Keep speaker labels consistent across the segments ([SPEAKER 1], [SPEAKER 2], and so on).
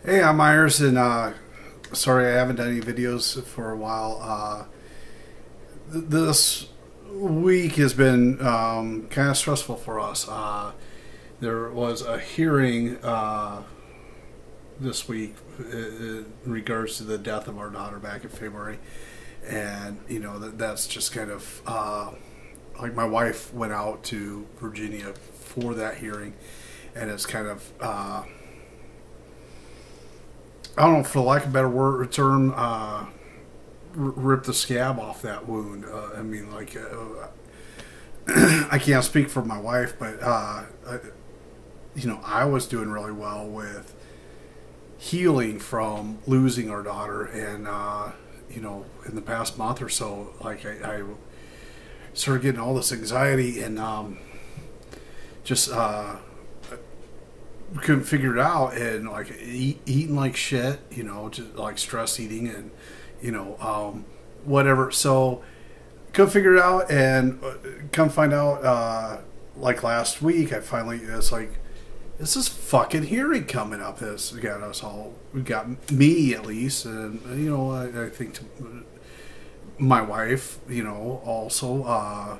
[SPEAKER 1] Hey, I'm Myers, and sorry I haven't done any videos for a while. This week has been kind of stressful for us. There was a hearing this week in regards to the death of our daughter back in February, and that's just kind of like my wife went out to Virginia for that hearing, and it's kind of. I don't know, for lack of a better word term, rip the scab off that wound. I can't speak for my wife, but I was doing really well with healing from losing our daughter, and in the past month or so, I started getting all this anxiety and just. Couldn't figure it out, and eating like shit, just like stress eating, and whatever. So couldn't figure it out, and come find out like last week, I finally, it's like, this is fucking hearing coming up. This got us all, got me at least, and I think my wife, also,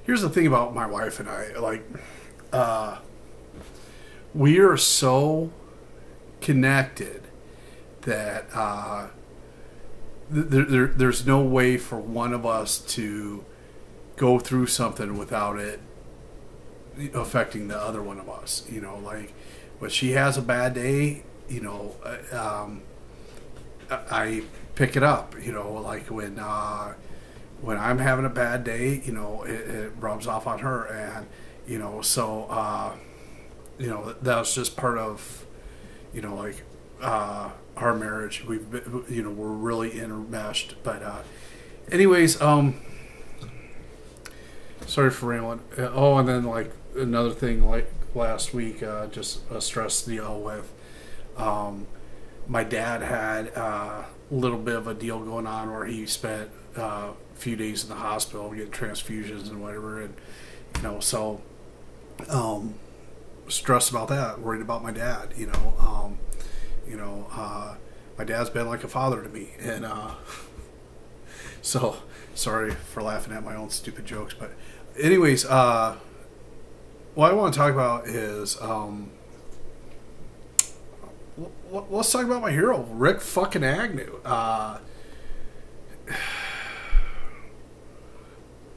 [SPEAKER 1] here's the thing about my wife and I, we are so connected that there's no way for one of us to go through something without it affecting the other one of us. When she has a bad day, I pick it up. When I'm having a bad day, it rubs off on her, and that was just part of, our marriage. We've been, we're really enmeshed. But, anyways, sorry for rambling. And then another thing, last week, just a stress deal with, my dad had a little bit of a deal going on where he spent a few days in the hospital getting transfusions and whatever, and stressed about that, worried about my dad. My dad's been like a father to me, and so sorry for laughing at my own stupid jokes. But anyways, what I want to talk about is let's talk about my hero, Rikk fucking Agnew.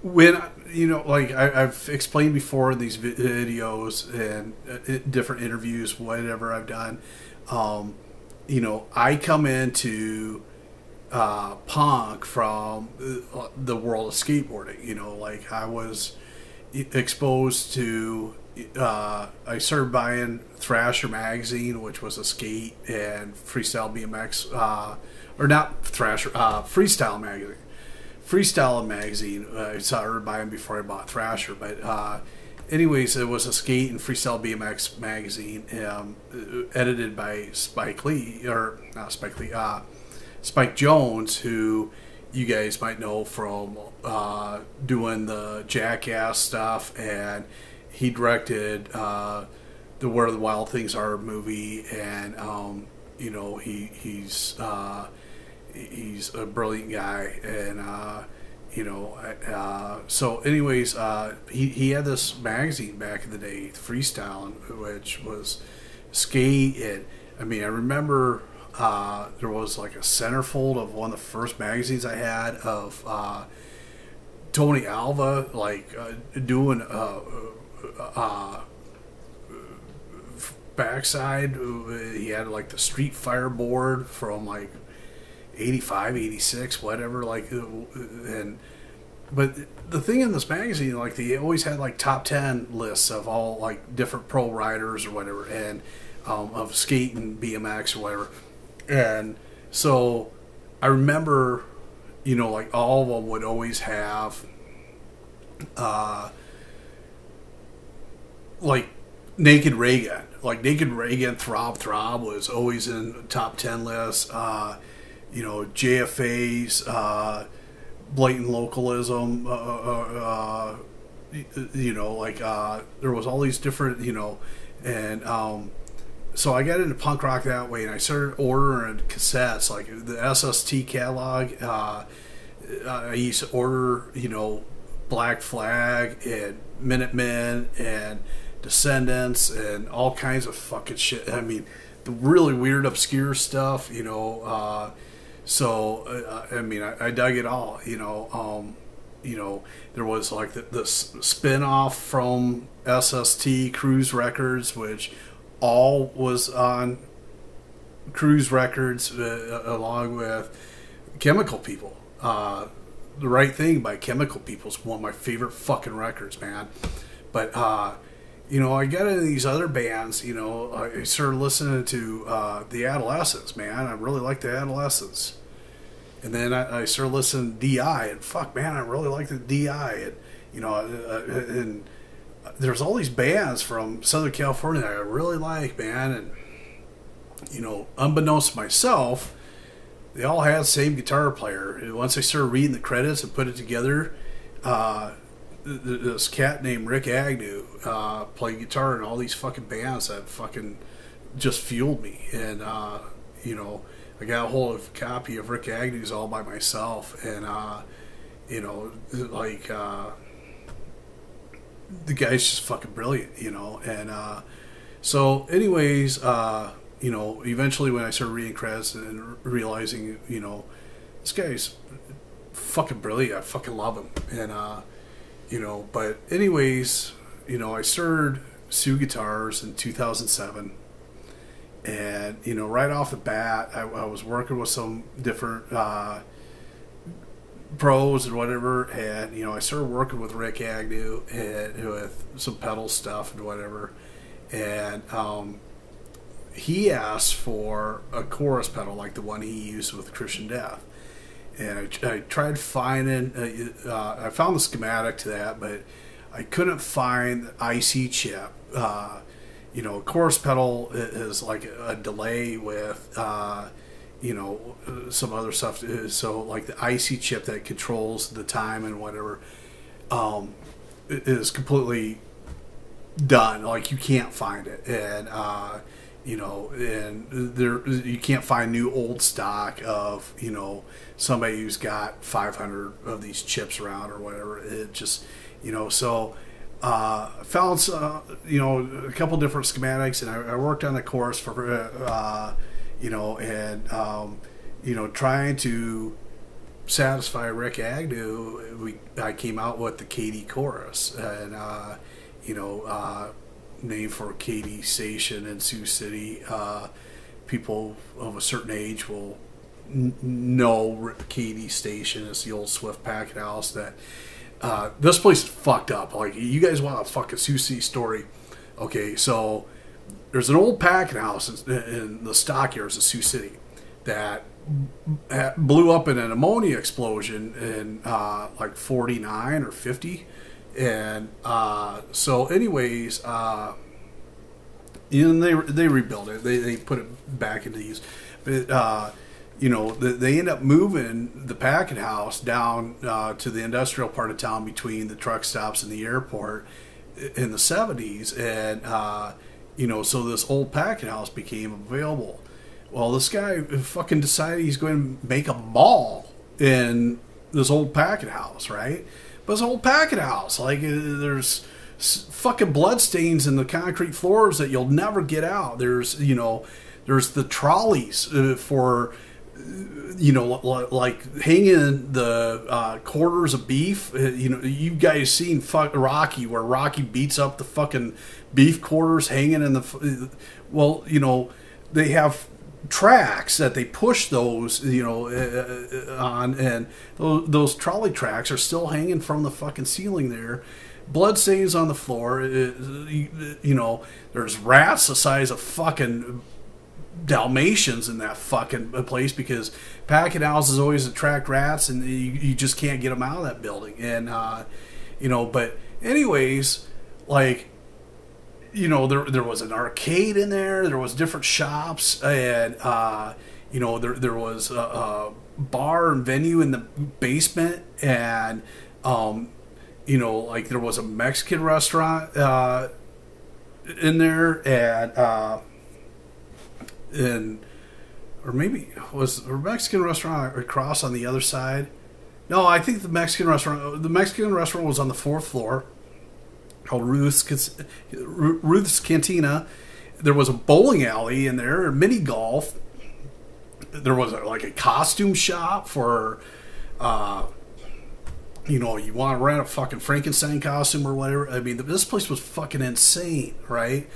[SPEAKER 1] When I've explained before in these videos and different interviews, whatever I've done, I come into punk from the world of skateboarding. I was exposed to. I started buying Thrasher magazine, which was a skate and freestyle BMX, or not Thrasher, freestyle magazine. Freestyle magazine. I started buying before I bought Thrasher, but anyways, it was a skate and freestyle BMX magazine, edited by Spike Jones, who you guys might know from doing the Jackass stuff, and he directed the Where the Wild Things Are movie, and he's a brilliant guy, and so anyways, he had this magazine back in the day, Freestyle, which was skate, and I remember there was a centerfold of one of the first magazines I had of Tony Alva doing backside. He had the Street Fire board from 85, 86, whatever, but the thing in this magazine, they always had top 10 lists of all different pro riders or whatever, and of skate and BMX or whatever. And so I remember, all of them would always have Naked Reagan. Naked Reagan, Throb was always in top 10 lists. JFA's blatant localism, there was all these different, and so I got into punk rock that way, and I started ordering cassettes, like the SST catalog. I used to order, Black Flag and Minutemen and Descendants and all kinds of fucking shit. I mean, the really weird, obscure stuff, So, I dug it all, there was like the spin-off from SST, Cruise Records, which all was on Cruise Records, along with Chemical People. The Right Thing by Chemical People is one of my favorite fucking records, man. But, I got into these other bands, I started listening to the Adolescents, man. I really like the Adolescents. And then I started listening to DI, and fuck, man, I really like the DI. And, and there's all these bands from Southern California that I really like, man. And, unbeknownst to myself, they all had the same guitar player. And once I started reading the credits and put it together, this cat named Rikk Agnew played guitar in all these fucking bands that fucking just fueled me. And, I got a hold of a copy of Rikk Agnew's all by myself, and the guy's just fucking brilliant, and so anyways, eventually when I started reading credits and realizing, this guy's fucking brilliant, I fucking love him, and but anyways, I started Sioux Guitars in 2007. And, right off the bat, I was working with some different pros and whatever. And, I started working with Rikk Agnew and with some pedal stuff and whatever. And he asked for a chorus pedal like the one he used with Christian Death. And I tried finding, I found the schematic to that, but I couldn't find the IC chip. Chorus pedal is like a delay with, some other stuff. So, like the IC chip that controls the time and whatever, is completely done. Like, you can't find it. And, and there, you can't find new old stock of, somebody who's got 500 of these chips around or whatever. It just, so... found a couple different schematics, and I worked on the course for trying to satisfy Rikk Agnew. I came out with the KD chorus, and named for KD Station in Sioux City. People of a certain age will know KD Station is the old Swift Packet House that. This place is fucked up. Like, you guys want a fucking Sioux City story? Okay, so there's an old packing house in the stockyards of Sioux City that blew up in an ammonia explosion in like 49 or 50. And so anyways, they rebuilt it. They put it back into use. But they end up moving the packet house down to the industrial part of town between the truck stops and the airport in the 70s. And, so this old packet house became available. Well, this guy fucking decided he's going to make a mall in this old packet house, right? But it's an old packet house. Like, there's fucking bloodstains in the concrete floors that you'll never get out. There's the trolleys for... like hanging the quarters of beef. You guys seen Rocky, where Rocky beats up the fucking beef quarters hanging in the... Well, they have tracks that they push those, on, and those trolley tracks are still hanging from the fucking ceiling there. Blood stains on the floor. There's rats the size of fucking... Dalmatians in that fucking place, because packet houses always attract rats, and you just can't get them out of that building. And but anyways, like, there was an arcade in there was different shops, and there was a bar and venue in the basement, and like there was a Mexican restaurant in there, and and or maybe was a Mexican restaurant across on the other side. No, I think the Mexican restaurant was on the fourth floor, called Ruth's Cantina. There was a bowling alley in there, mini golf. There was like a costume shop for, you want to rent a fucking Frankenstein costume or whatever. I mean, this place was fucking insane, right?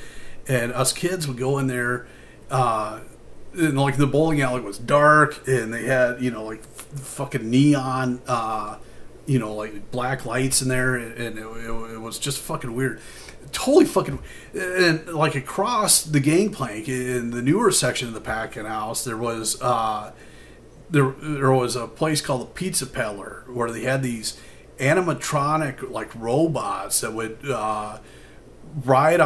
[SPEAKER 1] And us kids would go in there, and like the bowling alley was dark, and they had like fucking neon, like black lights in there, and it was just fucking weird. Totally fucking, and like across the gangplank in the newer section of the packing house, there was there was a place called the Pizza Peddler where they had these animatronic like robots that would ride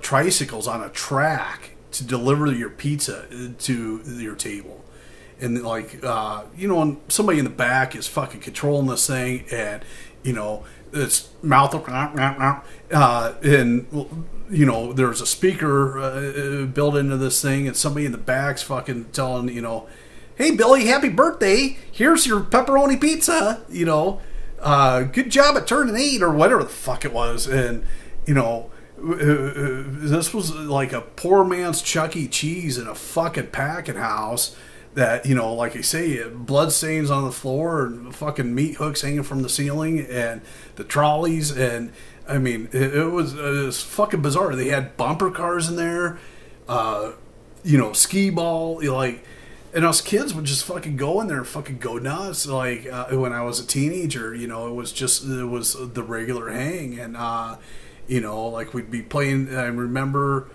[SPEAKER 1] tricycles on a track to deliver your pizza to your table. And like when somebody in the back is fucking controlling this thing, and it's mouth and there's a speaker built into this thing, and somebody in the back's fucking telling hey Billy, happy birthday, here's your pepperoni pizza, good job at turning 8 or whatever the fuck it was. And this was like a poor man's Chuck E. Cheese in a fucking packing house that, like I say, blood stains on the floor and fucking meat hooks hanging from the ceiling and the trolleys. And I mean, it was fucking bizarre. They had bumper cars in there, skee ball, and us kids would just fucking go in there and fucking go nuts. Like, when I was a teenager, it was the regular hang. And, like we'd be playing, I remember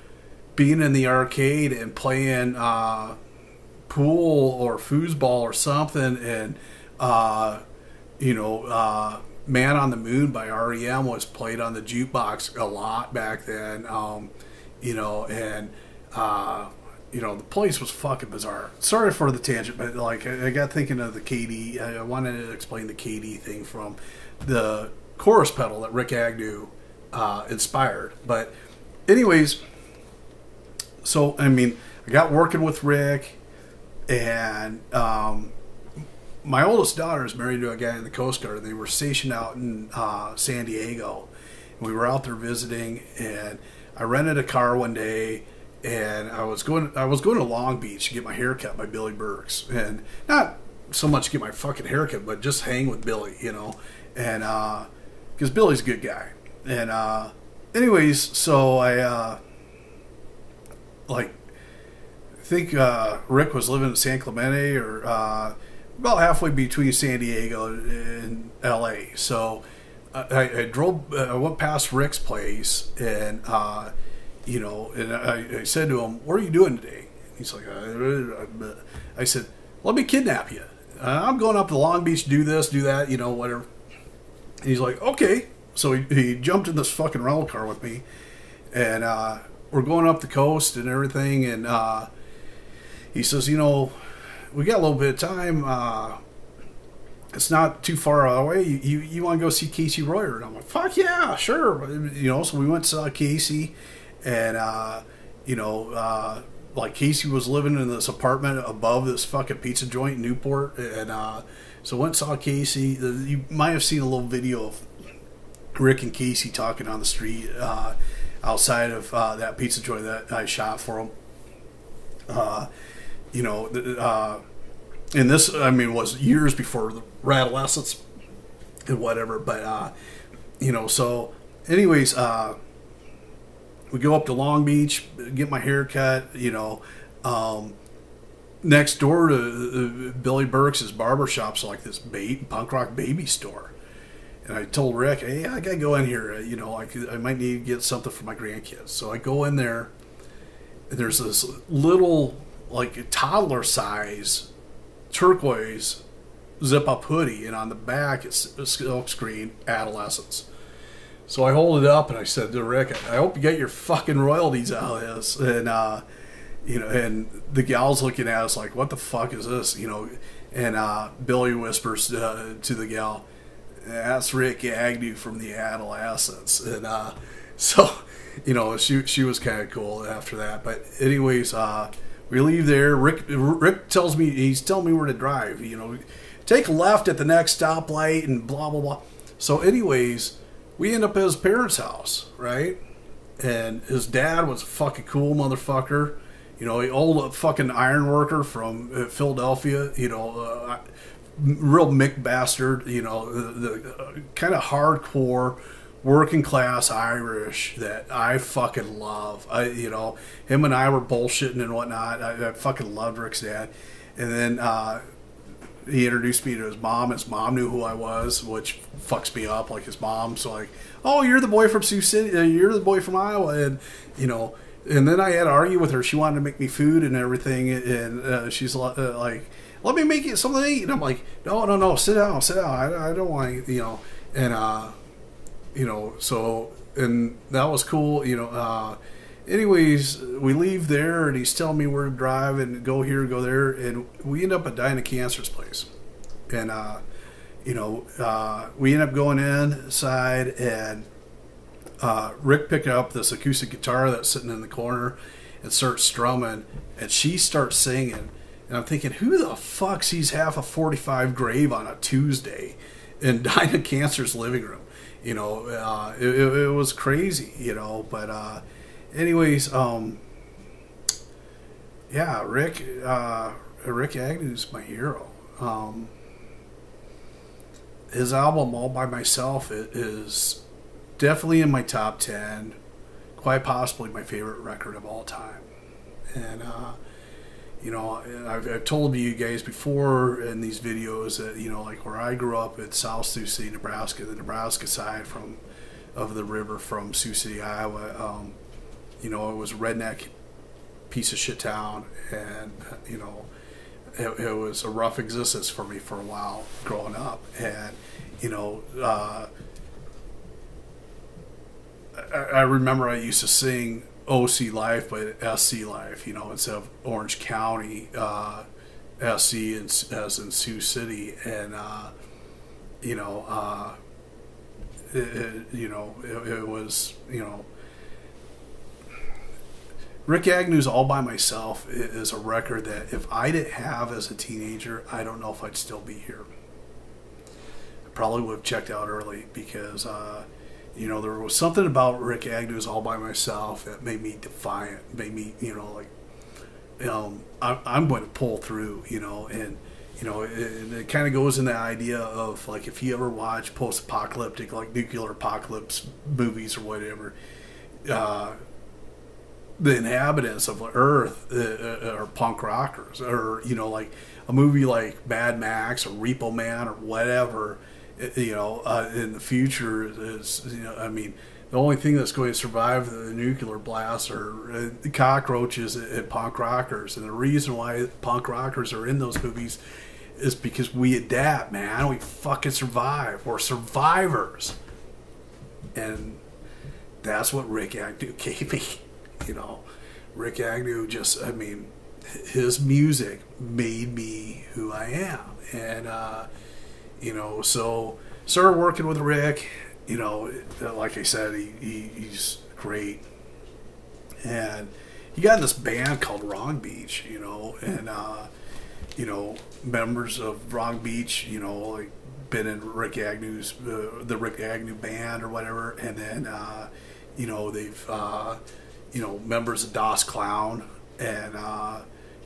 [SPEAKER 1] being in the arcade and playing, pool or foosball or something, and Man on the Moon by REM was played on the jukebox a lot back then. The place was fucking bizarre. Sorry for the tangent, but like I got thinking of the KD. I wanted to explain the KD thing from the chorus pedal that Rikk Agnew inspired. But anyways, so I mean, I got working with Rick. And my oldest daughter is married to a guy in the Coast Guard. They were stationed out in San Diego. We were out there visiting, and I rented a car one day, and I was going to Long Beach to get my hair cut by Billy Burks, and not so much to get my fucking haircut, but just hang with Billy, and because Billy's a good guy. And anyways, so I I think Rick was living in San Clemente, or about halfway between San Diego and LA. So I went past Rick's place, and I said to him, "What are you doing today?" He's like, I said, "Let me kidnap you. I'm going up to Long Beach to do this, do that, whatever." And he's like, "Okay." So he jumped in this fucking rental car with me, and we're going up the coast and everything, and he says, "We got a little bit of time. It's not too far away. You want to go see Casey Royer?" And I'm like, "Fuck yeah, sure." So we went and saw Casey, and like Casey was living in this apartment above this fucking pizza joint in Newport, and so went and saw Casey. You might have seen a little video of Rick and Casey talking on the street outside of that pizza joint that I shot for them. And this, I mean, was years before the Rattlescents and whatever, but, so anyways, we go up to Long Beach, get my hair cut, next door to Billy Burks' barbershop's like this punk rock baby store. And I told Rick, "Hey, I gotta go in here, I might need to get something for my grandkids." So I go in there, and there's this little, like, toddler size turquoise zip up hoodie, and on the back it's a silk screen Adolescents. So I hold it up and I said to Rick, "I hope you get your fucking royalties out of this." And and the gal's looking at us like, "What the fuck is this?" And Billy whispers to the gal, "That's Rikk Agnew from the Adolescents." And so she was kind of cool after that. But anyways, We leave there. Rick tells me, he's telling me where to drive. You know, take a left at the next stoplight and blah blah blah. So, anyways, we end up at his parents' house, right? And his dad was a fucking cool motherfucker. You know, an old fucking iron worker from Philadelphia. You know, real Mick bastard. You know, the kind of hardcore working class Irish that I fucking love. You know, him and I were bullshitting and whatnot. I fucking loved Rick's dad. And then he introduced me to his mom. His mom knew who I was, which fucks me up. Like his mom's like, "Oh, you're the boy from Sioux City. You're the boy from Iowa." And you know, and then I had to argue with her. She wanted to make me food and everything, and she's like, "Let me make you something to eat." And I'm like, "No, sit down. I don't want to, you know." And you know, so, and that was cool, you know. Anyways, we leave there, and he's telling me where to drive and go here, go there, and we end up at Dinah Cancer's place. And, you know, we end up going inside, and Rick picked up this acoustic guitar that's sitting in the corner and starts strumming, and she starts singing. And I'm thinking, who the fuck sees half a 45 grave on a Tuesday in Dinah Cancer's living room? You know, it was crazy, you know, but anyways, yeah, Rikk Agnew's my hero. His album All By Myself is definitely in my top 10, quite possibly my favorite record of all time. And you know, I've told you guys before in these videos that, you know, like where I grew up at South Sioux City, Nebraska, the Nebraska side of the river from Sioux City, Iowa, you know, it was a redneck piece of shit town, and, you know, it was a rough existence for me for a while growing up. And, you know, I remember I used to sing OC Life, but SC Life, you know, instead of Orange County, SC as in Sioux City. And, you know, it was, you know, Rikk Agnew's All By Myself is a record that if I didn't have as a teenager, I don't know if I'd still be here. I probably would have checked out early because, you know, there was something about Rikk Agnew's All By Myself that made me defiant, made me, you know, like, I'm going to pull through, you know. And, you know, it kind of goes in the idea of, like, if you ever watch post-apocalyptic, like, nuclear apocalypse movies or whatever, the inhabitants of Earth are punk rockers. Or, you know, like a movie like Mad Max or Repo Man or whatever, you know, in the future is, you know, I mean, the only thing that's going to survive the nuclear blast are cockroaches and punk rockers. And the reason why punk rockers are in those movies is because we adapt, man. We fucking survive. We're survivors. And that's what Rikk Agnew gave me. You know, Rikk Agnew just, I mean, his music made me who I am. And, you know, so started working with Rick. You know, like I said, he's great. And he got in this band called Wrong Beach, you know, and, you know, members of Wrong Beach, you know, like been in Rikk Agnew's, the Rikk Agnew band or whatever. And then, you know, they've, you know, members of Klown, and,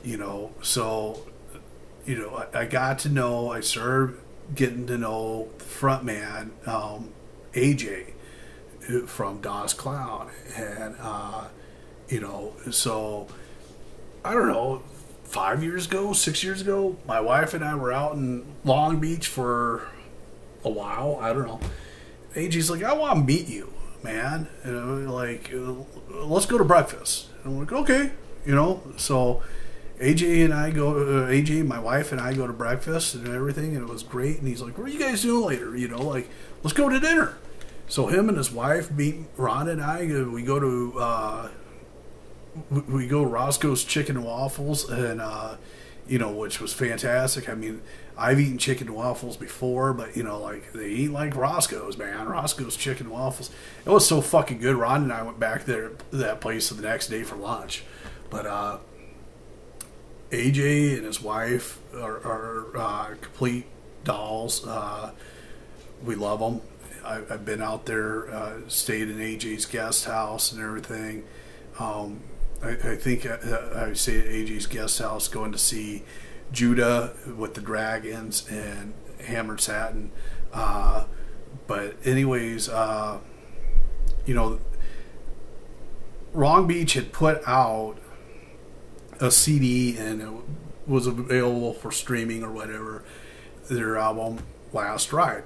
[SPEAKER 1] you know, so, you know, I started getting to know the front man, AJ, from Klown, and, you know, so, I don't know, 6 years ago, my wife and I were out in Long Beach for a while, I don't know, AJ's like, I want to meet you, man, like, let's go to breakfast. And I'm like, okay, you know. So AJ and I go, AJ, my wife and I go to breakfast and everything, and it was great. And he's like, what are you guys doing later? You know, like, let's go to dinner. So him and his wife meet Ron and I. We go to Roscoe's Chicken and Waffles, and you know, which was fantastic. I mean, I've eaten chicken and waffles before, but, you know, like, they eat like Roscoe's, man. Roscoe's Chicken and Waffles. It was so fucking good. Ron and I went back there to that place the next day for lunch. But, AJ and his wife are complete dolls. We love them. I've been out there, stayed in AJ's guest house and everything. I think I stayed at AJ's guest house going to see Judah with the Dragons and Hammered Satin. But anyways, you know, Long Beach had put out a CD and it was available for streaming or whatever, their album Last Ride.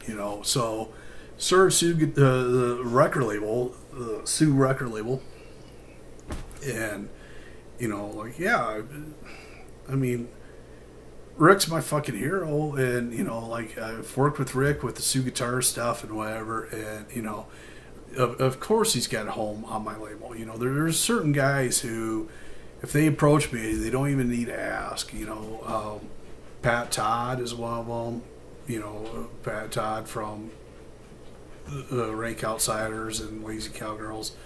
[SPEAKER 1] You know, so Sir Sioux, the record label, the Sioux record label, and, you know, like, yeah, I mean, Rick's my fucking hero, and, you know, like, I've worked with Rick with the Sioux guitar stuff and whatever, and, you know, of course he's got a home on my label. You know, there's certain guys who, if they approach me, they don't even need to ask. You know, Pat Todd is one of them. You know, Pat Todd from the Rank Outsiders and Lazy Cowgirls.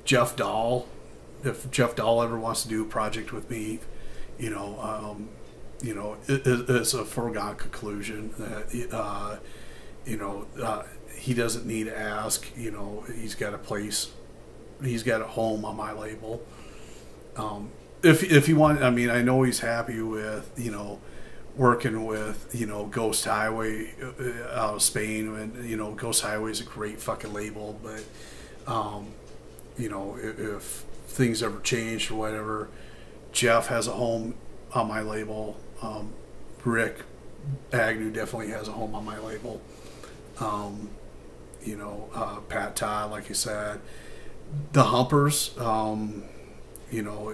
[SPEAKER 1] Jeff Dahl, if Jeff Dahl ever wants to do a project with me, you know, it's a foregone conclusion that, you know, he doesn't need to ask. You know, he's got a place, he's got a home on my label. If he want, I mean, I know he's happy with, you know, working with, you know, Ghost Highway out of Spain, and, you know, Ghost Highway is a great fucking label, but, you know, if things ever change or whatever, Jeff has a home on my label. Rikk Agnew definitely has a home on my label. You know, Pat Todd, like you said, the Humpers, you know,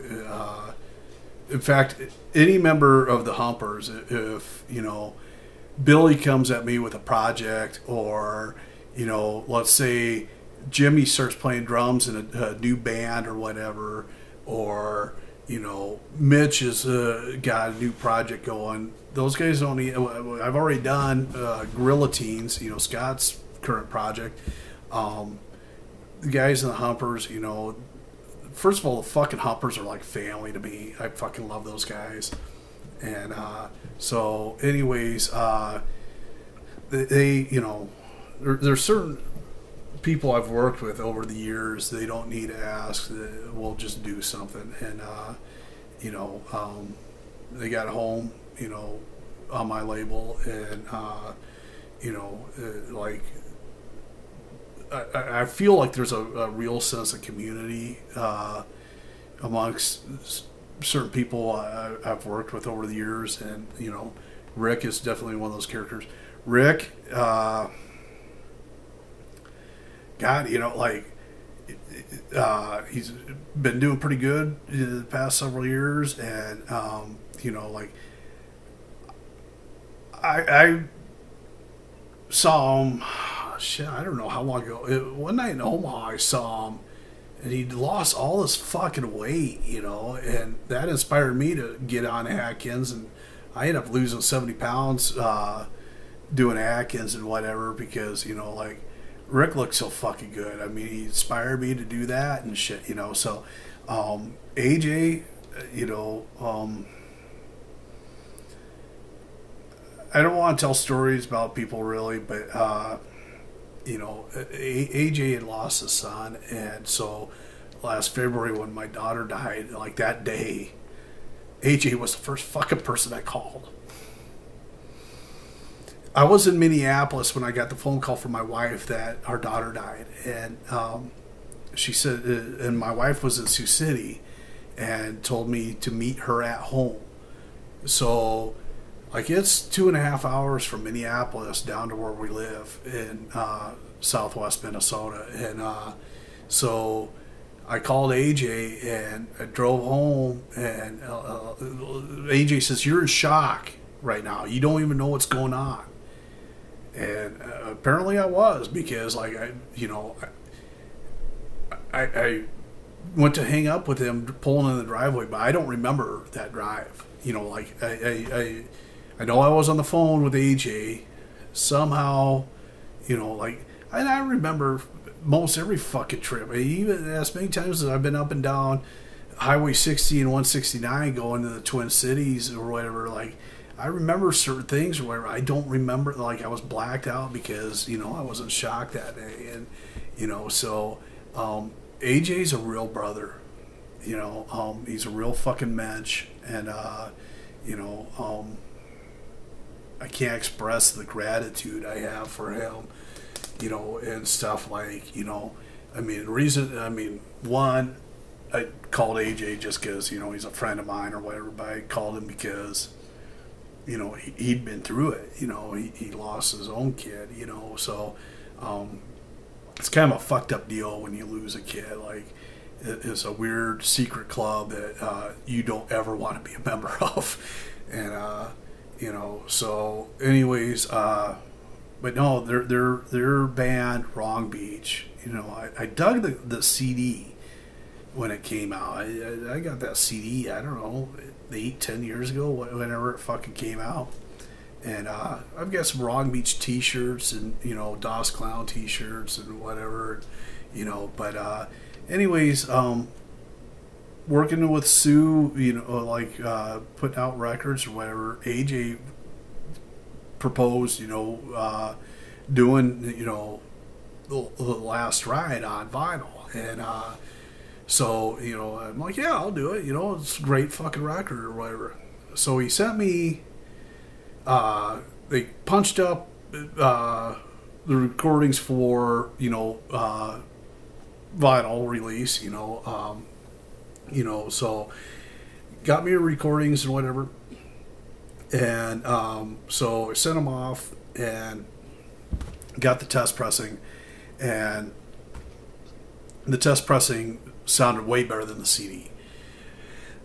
[SPEAKER 1] in fact, any member of the Humpers, if, you know, Billy comes at me with a project, or, you know, let's say Jimmy starts playing drums in a new band or whatever, or, you know, Mitch has got a new project going, those guys don't need, I've already done Gorilla Teens, you know, Scott's current project. The guys in the Humpers, you know, first of all, the fucking Humpers are like family to me. I fucking love those guys. And so anyways, they, you know, there's certain people I've worked with over the years, they don't need to ask, we'll just do something. And, you know, they got a home, you know, on my label, and, you know, like, I feel like there's a real sense of community amongst certain people I've worked with over the years, and, you know, Rick is definitely one of those characters. Rick, God, you know, like, he's been doing pretty good in the past several years, and, you know, like, I saw him, shit, I don't know how long ago. One night in Omaha, I saw him, and he'd lost all his fucking weight, you know, and that inspired me to get on Atkins, and I ended up losing 70 pounds doing Atkins and whatever, because, you know, like, Rick looked so fucking good. I mean, he inspired me to do that and shit, you know. So, AJ, you know, I don't want to tell stories about people really, but, you know, AJ had lost his son, and so last February when my daughter died, like that day, AJ was the first fucking person I called. I was in Minneapolis when I got the phone call from my wife that our daughter died, and she said, and my wife was in Sioux City, and told me to meet her at home. So, like, it's 2.5 hours from Minneapolis down to where we live in southwest Minnesota, and so I called AJ and I drove home, and AJ says, "You're in shock right now. You don't even know what's going on." And apparently I was, because, like, I went to hang up with him pulling in the driveway, but I don't remember that drive. You know, like, I know I was on the phone with AJ somehow, you know, like, and I remember most every fucking trip. Even as many times as I've been up and down Highway 60 and 169 going to the Twin Cities or whatever. Like, I remember certain things or whatever. I don't remember, like, I was blacked out because, you know, I wasn't shocked that day. And, you know, so AJ's a real brother. You know, he's a real fucking mensch. And, you know, I can't express the gratitude I have for him, you know, and stuff like, you know, one, I called AJ just because, you know, he's a friend of mine or whatever, but I called him because, you know, he'd been through it. You know, he lost his own kid, you know, so it's kind of a fucked up deal when you lose a kid. Like, it's a weird secret club that you don't ever want to be a member of. And, you know, so anyways, but no, their band, Wrong Beach, you know, I dug the CD when it came out. I got that CD, I don't know, 8-10 years ago, whenever it fucking came out. And I've got some Wrong Beach t-shirts and, you know, DOS Clown t-shirts and whatever, you know. But anyways, working with Sioux, you know, like putting out records or whatever, AJ proposed, you know, doing, you know, the Last Ride on vinyl. And so, you know, I'm like, yeah, I'll do it. You know, it's a great fucking record or whatever. So he sent me, they punched up the recordings for, you know, vinyl release, you know, so got me recordings and whatever. And so I sent them off and got the test pressing. And the test pressing sounded way better than the CD.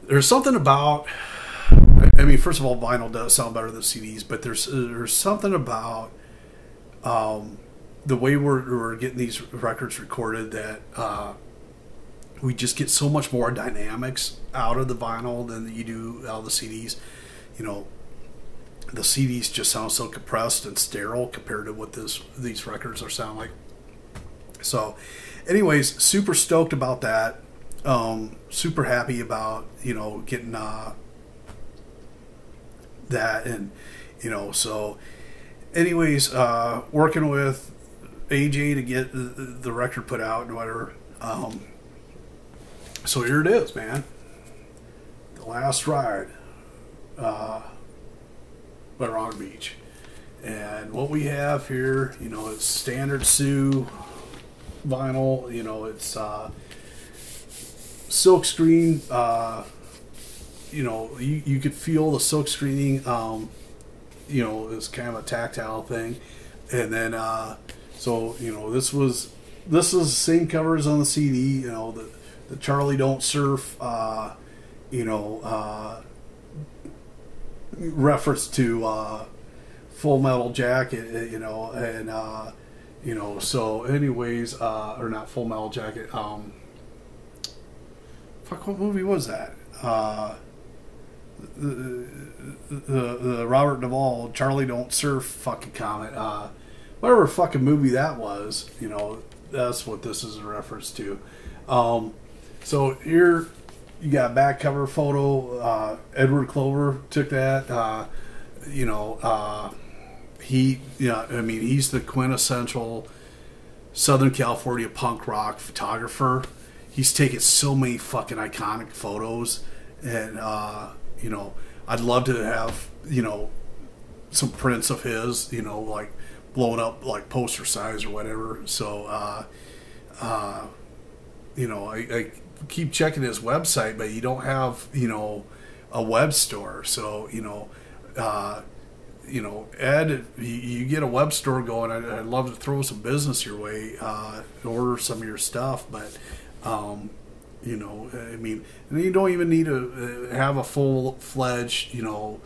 [SPEAKER 1] There's something about, I mean, first of all, vinyl does sound better than CDs, but there's something about the way we're getting these records recorded that we just get so much more dynamics out of the vinyl than you do out of the CDs. You know, the CDs just sound so compressed and sterile compared to what these records are sound like. So anyways, super stoked about that. Super happy about, you know, getting that. And, you know, so anyways, working with AJ to get the record put out and whatever. So here it is, man. The Last Ride by Wrong Beach. And what we have here, you know, it's standard Sioux vinyl. You know, it's silk screen. You know, you could feel the silk screening. You know, it's kind of a tactile thing. And then so, you know, this is the same covers on the CD. You know, the Charlie Don't Surf, you know, reference to Full Metal Jacket, you know, and you know, so anyways, or not Full Metal Jacket, fuck, what movie was that? The Robert Duvall Charlie Don't Surf fucking comment, whatever fucking movie that was, you know, that's what this is a reference to. So here you got back cover photo. Edward Clover took that. You know, I mean, he's the quintessential Southern California punk rock photographer. He's taken so many fucking iconic photos, and you know, I'd love to have, you know, some prints of his, you know, like blown up like poster size or whatever. So you know, I keep checking his website, but you don't have, you know, a web store. So, you know, Ed, you get a web store going, I'd love to throw some business your way, order some of your stuff. But, you know, I mean, and you don't even need to have a full-fledged, you know,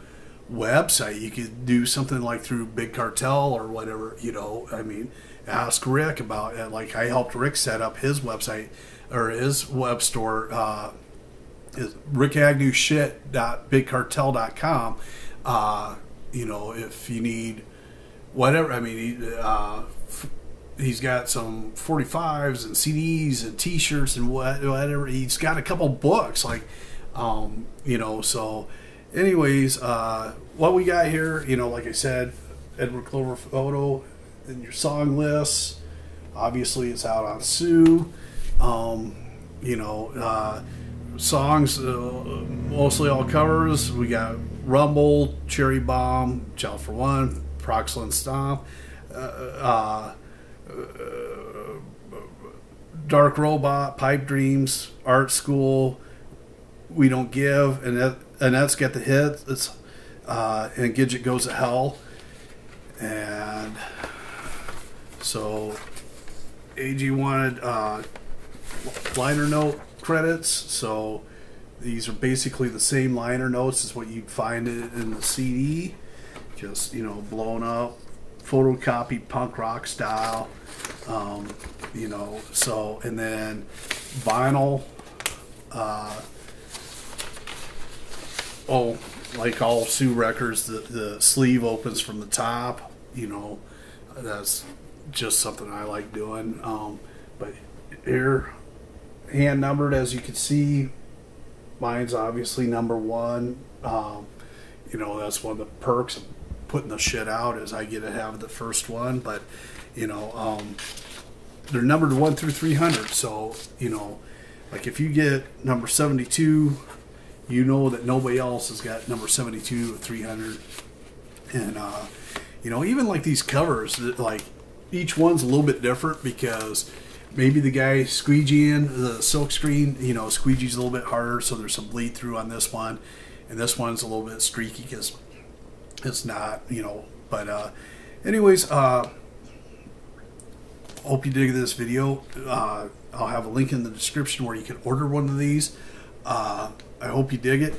[SPEAKER 1] website. You could do something like through Big Cartel or whatever, you know. I mean, ask Rick about it. Like, I helped Rick set up his website or his web store, is rickagnewshit.bigcartel.com. You know, if you need whatever, I mean, he's got some 45s and CDs and T-shirts and whatever. He's got a couple books, like, you know. So, anyways, what we got here, you know, like I said, Edward Clover photo in your song lists. Obviously, it's out on Sioux. You know, songs, mostly all covers. We got Rumble, Cherry Bomb, Child for One, Proxel and Stomp, Dark Robot, Pipe Dreams, Art School, We Don't Give, and that's got the hit. It's and Gidget Goes to Hell, and so AG wanted liner note credits. So these are basically the same liner notes as what you'd find in the CD, just, you know, blown up, photocopied punk rock style. You know, so, and then vinyl, like all Sioux records, the sleeve opens from the top. You know, that's just something I like doing. But here, hand numbered, as you can see, mine's obviously number 1. You know, that's one of the perks of putting the shit out, is I get to have the first one. But, you know, they're numbered 1 through 300. So, you know, like if you get number 72, you know that nobody else has got number 72 or 300. And, you know, even like these covers, like each one's a little bit different, because maybe the guy squeegeeing the silk screen, you know, squeegee's a little bit harder, so there's some bleed through on this one, and this one's a little bit streaky because it's not, you know. But anyways, hope you dig this video. I'll have a link in the description where you can order one of these. I hope you dig it.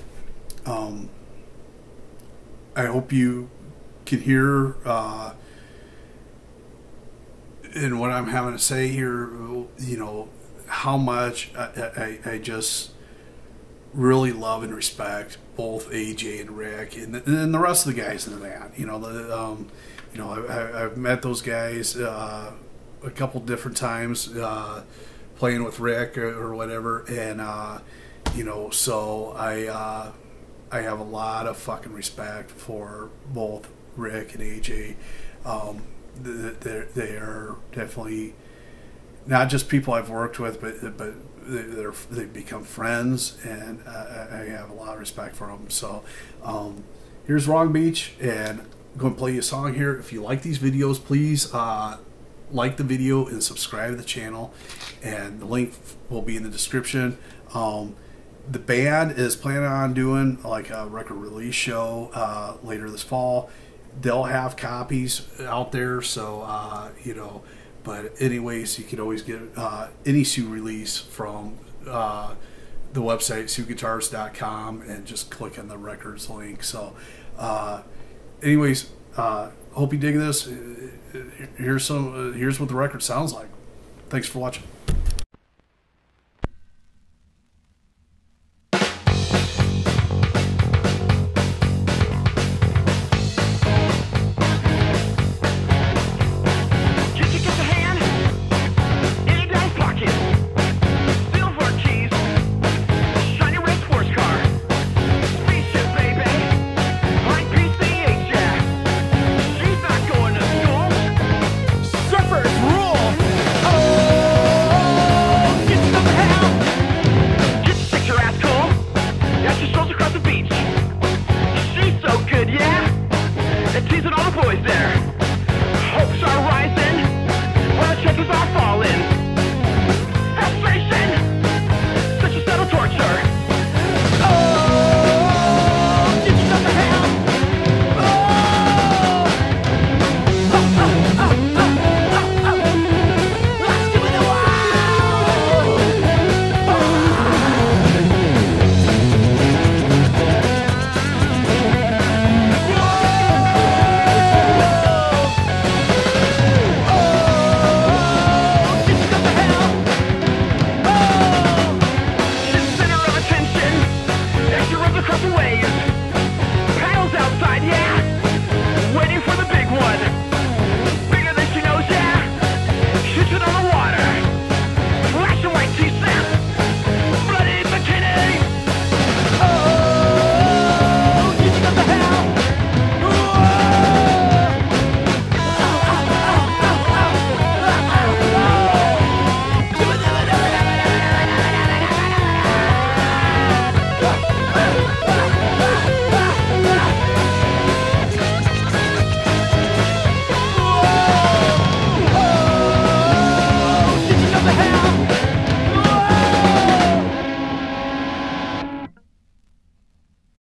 [SPEAKER 1] I hope you can hear in what I'm having to say here, you know, how much I just really love and respect both AJ and Rick, and the rest of the guys in the band. You know, you know, I've met those guys a couple different times, playing with Rick or whatever, and you know, so I have a lot of fucking respect for both Rick and AJ. They are definitely not just people I've worked with, but they've become friends, and I have a lot of respect for them. So here's Wrong Beach, and I'm going to play you a song here. If you like these videos, please like the video and subscribe to the channel, and the link will be in the description. The band is planning on doing like a record release show later this fall. They'll have copies out there, so you know. But anyways, you can always get any Sioux release from the website SiouxGuitars.com, and just click on the records link. So anyways, hope you dig this. Here's what the record sounds like. Thanks for watching.
[SPEAKER 2] Across the way.